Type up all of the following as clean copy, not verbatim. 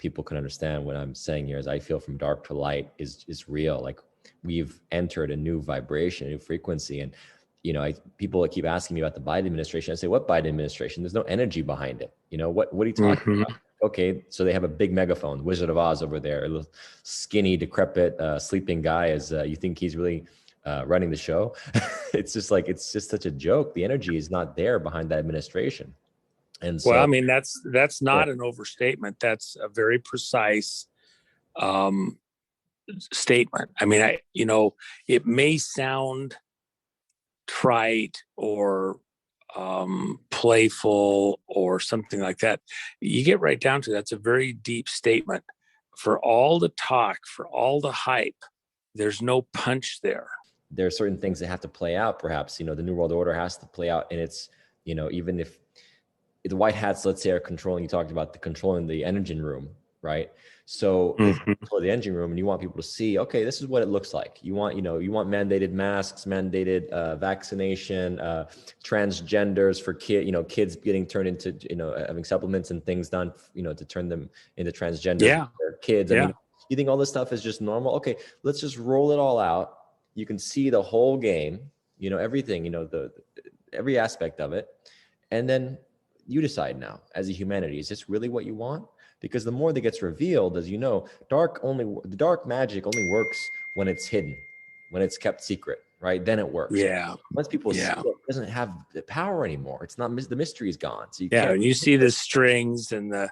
people can understand what I'm saying here is I feel from dark to light is real. Like we've entered a new vibration, a new frequency. And, people keep asking me about the Biden administration. I say, what Biden administration? There's no energy behind it. What are you talking about? Okay, so they have a big megaphone, Wizard of Oz over there, a little skinny, decrepit, sleeping guy. You think he's really running the show? It's just such a joke. The energy is not there behind that administration. And so, well, I mean, that's not an overstatement. That's a very precise statement. I mean, it may sound trite or playful or something like that. You get right down to that's a very deep statement. For all the talk, for all the hype, there's no punch there. There are certain things that have to play out. Perhaps, the New World Order has to play out. And it's, even if the white hats, let's say, are controlling, you talked about controlling the engine room, right? So if you control the engine room and you want people to see, okay, this is what it looks like. You want mandated masks, mandated vaccination, transgenders for kids getting turned into, having supplements and things done, to turn them into transgender kids. I mean, you think all this stuff is just normal? Okay, let's just roll it all out. You can see the whole game, everything, every aspect of it. And then you decide now as a humanity, is this really what you want? Because the more that gets revealed, as you know, the dark magic only works when it's hidden, when it's kept secret, right? Then it works. Yeah. Once people see it doesn't have the power anymore. It's not, the mystery is gone. So and you see the strings and the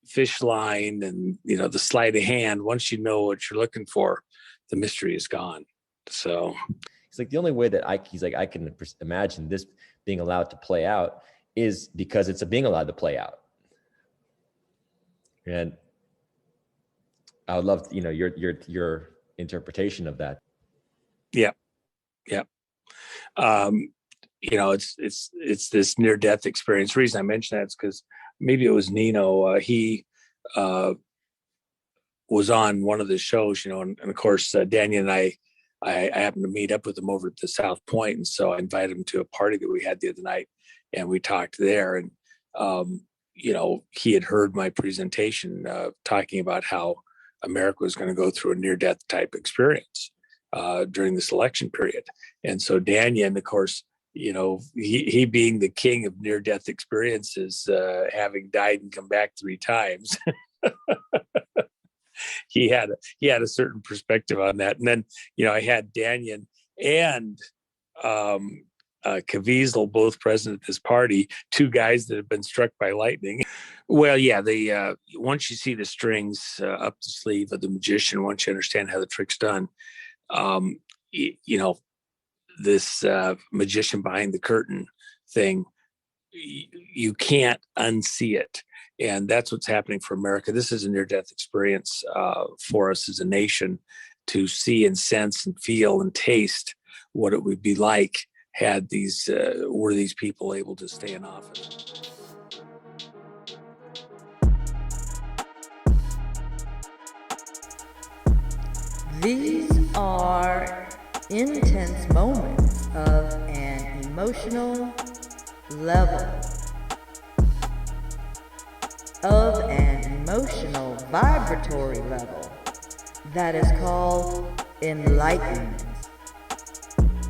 fish line and, the sleight of hand. Once you know what you're looking for, the mystery is gone. So it's like the only way that I can imagine this being allowed to play out is because it's being allowed to play out. And I would love, your interpretation of that. Yeah. It's this near death experience. The reason I mention that is because maybe it was Nino. He was on one of the shows, and of course, Daniel and I happened to meet up with him over at the South Point, and so I invited him to a party that we had the other night, and we talked there. And he had heard my presentation talking about how America was going to go through a near-death type experience during this election period. And so Daniel, of course, he being the king of near-death experiences, having died and come back 3 times, he had a certain perspective on that. And then, I had Daniel and Caviezel both present at this party, 2 guys that have been struck by lightning. Well, once you see the strings up the sleeve of the magician, once you understand how the trick's done, this magician behind the curtain thing, you can't unsee it. And that's what's happening for America. This is a near-death experience for us as a nation to see and sense and feel and taste what it would be like had were these people able to stay in office. These are intense moments of an emotional level, of an emotional vibratory level that is called enlightenment.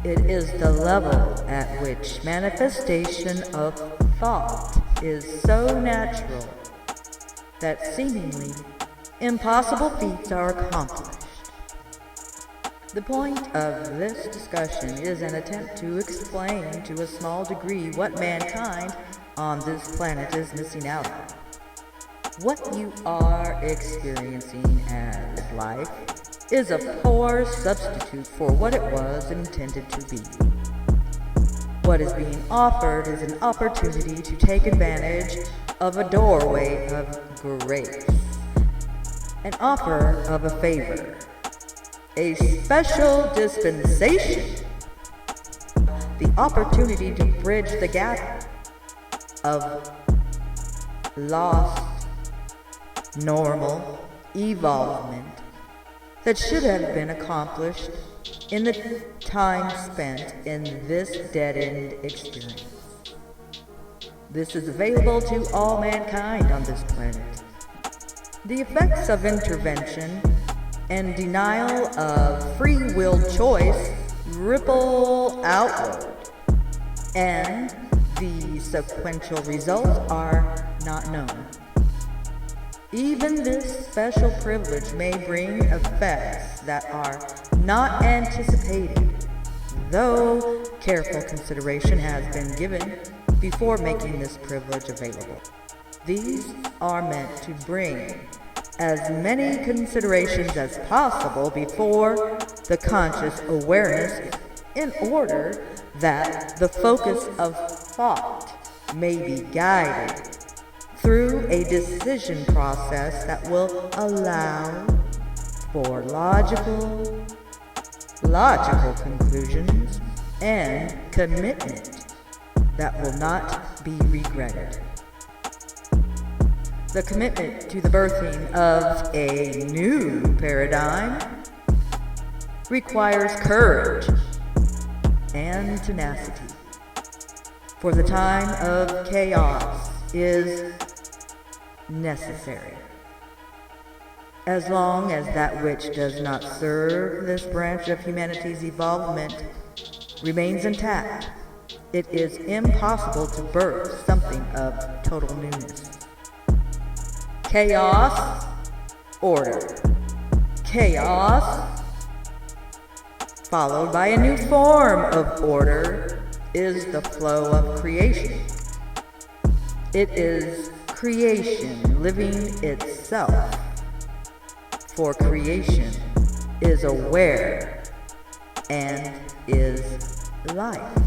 It is the level at which manifestation of thought is so natural that seemingly impossible feats are accomplished. The point of this discussion is an attempt to explain to a small degree what mankind on this planet is missing out on. What you are experiencing as life is a poor substitute for what it was intended to be. What is being offered is an opportunity to take advantage of a doorway of grace, an offer of a favor, a special dispensation, the opportunity to bridge the gap of lost, normal evolvement that should have been accomplished in the time spent in this dead-end experience. This is available to all mankind on this planet. The effects of intervention and denial of free will choice ripple outward, and the sequential results are not known. Even this special privilege may bring effects that are not anticipated, though careful consideration has been given before making this privilege available. These are meant to bring as many considerations as possible before the conscious awareness in order that the focus of thought may be guided through a decision process that will allow for logical conclusions and commitment that will not be regretted. The commitment to the birthing of a new paradigm requires courage and tenacity, for the time of chaos is necessary. As long as that which does not serve this branch of humanity's evolvement remains intact, it is impossible to birth something of total newness. Chaos, order. Chaos, followed by a new form of order, is the flow of creation. It is creation living itself, for creation is aware and is life.